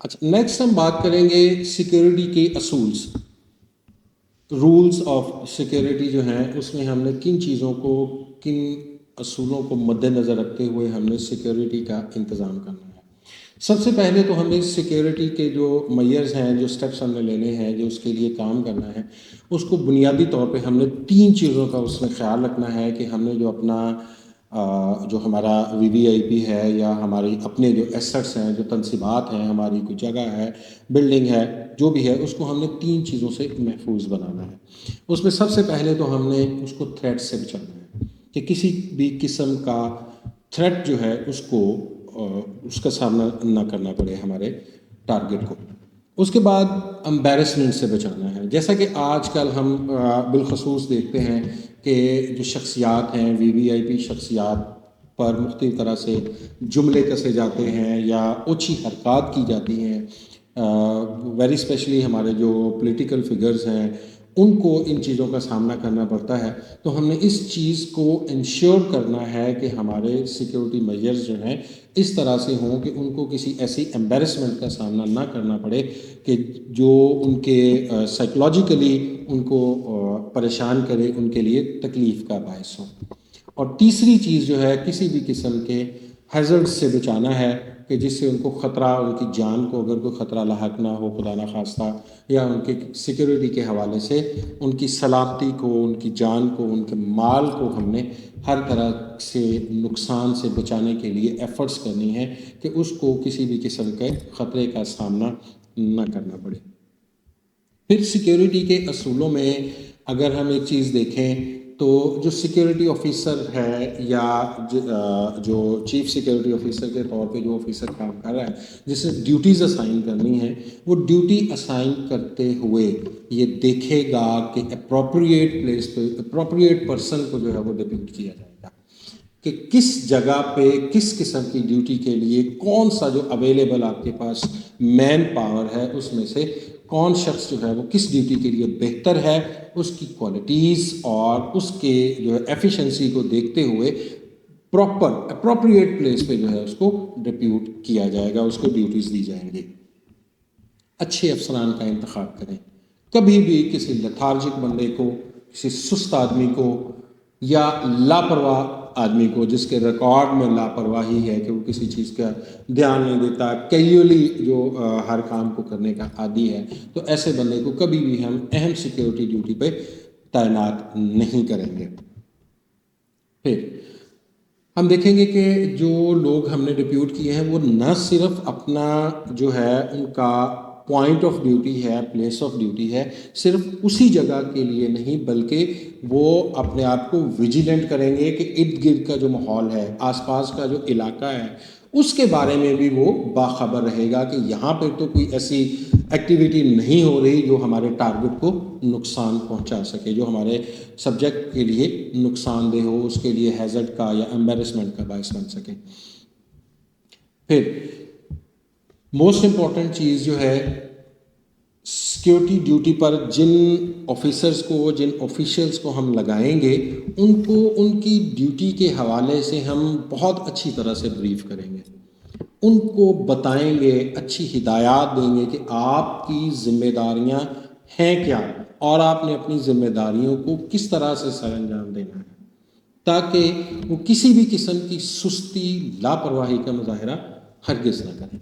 اچھا، نیکسٹ ہم بات کریں گے سیکیورٹی کے اصولز، رولز آف سیکیورٹی جو ہیں اس میں ہم نے کن چیزوں کو، کن اصولوں کو مد نظر رکھتے ہوئے ہم نے سیکیورٹی کا انتظام کرنا ہے۔ سب سے پہلے تو ہمیں سیکیورٹی کے جو میئرز ہیں، جو سٹیپس ہم نے لینے ہیں، جو اس کے لیے کام کرنا ہے، اس کو بنیادی طور پہ ہم نے تین چیزوں کا اس میں خیال رکھنا ہے کہ ہم نے جو اپنا جو ہمارا وی وی آئی پی ہے یا ہماری اپنے جو ایسٹس ہیں، جو تنصیبات ہیں، ہماری کوئی جگہ ہے، بلڈنگ ہے، جو بھی ہے، اس کو ہم نے تین چیزوں سے محفوظ بنانا ہے۔ اس میں سب سے پہلے تو ہم نے اس کو تھریٹ سے بچانا ہے کہ کسی بھی قسم کا تھریٹ جو ہے اس کا سامنا نہ کرنا پڑے ہمارے ٹارگٹ کو۔ اس کے بعد امبیرسمنٹ سے بچانا ہے، جیسا کہ آج کل ہم بالخصوص دیکھتے ہیں کہ جو شخصیات ہیں، وی وی آئی پی شخصیات پر مختلف طرح سے جملے کسے جاتے ہیں یا اوچھی حرکات کی جاتی ہیں، ویری اسپیشلی ہمارے جو پولیٹیکل فگرز ہیں ان کو ان چیزوں کا سامنا کرنا پڑتا ہے۔ تو ہم نے اس چیز کو انشور کرنا ہے کہ ہمارے سیکیورٹی میجرز جو ہیں اس طرح سے ہوں کہ ان کو کسی ایسی ایمبیرسمنٹ کا سامنا نہ کرنا پڑے کہ جو ان کے سائیکولوجیکلی ان کو پریشان کرے، ان کے لیے تکلیف کا باعث ہو۔ اور تیسری چیز جو ہے، کسی بھی قسم کے ہیزرڈ سے بچانا ہے کہ جس سے ان کو خطرہ، ان کی جان کو اگر کوئی خطرہ لاحق نہ ہو خدا نخواستہ، یا ان کے سیکیورٹی کے حوالے سے ان کی سلامتی کو، ان کی جان کو، ان کے مال کو ہم نے ہر طرح سے نقصان سے بچانے کے لیے ایفرٹس کرنی ہے کہ اس کو کسی بھی قسم کے خطرے کا سامنا نہ کرنا پڑے۔ پھر سیکیورٹی کے اصولوں میں اگر ہم ایک چیز دیکھیں تو جو سیکیورٹی آفیسر ہے یا جو چیف سیکیورٹی آفیسر کے طور پہ جو آفیسر کام کر رہا ہے، جس نے ڈیوٹیز اسائن کرنی ہے، وہ ڈیوٹی اسائن کرتے ہوئے یہ دیکھے گا کہ اپروپریٹ پلیس پہ اپروپریٹ پرسن کو جو ہے وہ ڈپیوٹ کیا جائے گا کہ کس جگہ پہ کس قسم کی ڈیوٹی کے لیے کون سا جو اویلیبل آپ کے پاس مین پاور ہے اس میں سے کون شخص جو ہے وہ کس ڈیوٹی کے لیے بہتر ہے، اس کی کوالٹیز اور اس کے جو ہے ایفیشنسی کو دیکھتے ہوئے پراپر اپروپریٹ پلیس پہ جو ہے اس کو ڈپیوٹ کیا جائے گا، اس کو ڈیوٹیز دی جائیں گی۔ اچھے افسران کا انتخاب کریں، کبھی بھی کسی لیتھارجک بندے کو، کسی سست آدمی کو یا لاپرواہ آدمی کو جس کے ریکارڈ میں لاپرواہی ہے کہ وہ کسی چیز کا دھیان نہیں دیتا، کیجولی جو ہر کام کو کرنے کا عادی ہے، تو ایسے بندے کو کبھی بھی ہم اہم سیکیورٹی ڈیوٹی پہ تعینات نہیں کریں گے۔ پھر ہم دیکھیں گے کہ جو لوگ ہم نے ڈپیوٹ کیے ہیں وہ نہ صرف اپنا جو ہے ان کا پوائنٹ آف ڈیوٹی ہے، پلیس آف ڈیوٹی ہے، صرف اسی جگہ کے لیے نہیں بلکہ وہ اپنے آپ کو ویجیلنٹ کریں گے کہ ارد گرد کا جو ماحول ہے، آس پاس کا جو علاقہ ہے، اس کے بارے میں بھی وہ باخبر رہے گا کہ یہاں پہ تو کوئی ایسی ایکٹیویٹی نہیں ہو رہی جو ہمارے ٹارگٹ کو نقصان پہنچا سکے، جو ہمارے سبجیکٹ کے لیے نقصان دہ ہو، اس کے لیے ہیزرڈ کا یا ایمبیرسمنٹ کا باعث بن سکے۔ پھر موسٹ امپورٹنٹ چیز جو ہے، سیکیورٹی ڈیوٹی پر جن آفیسرز کو، جن آفیشلز کو ہم لگائیں گے ان کو ان کی ڈیوٹی کے حوالے سے ہم بہت اچھی طرح سے بریف کریں گے، ان کو بتائیں گے، اچھی ہدایات دیں گے کہ آپ کی ذمہ داریاں ہیں کیا اور آپ نے اپنی ذمہ داریوں کو کس طرح سے سر انجام دینا ہے، تاکہ وہ کسی بھی قسم کی سستی، لاپرواہی کا مظاہرہ ہرگز نہ کریں۔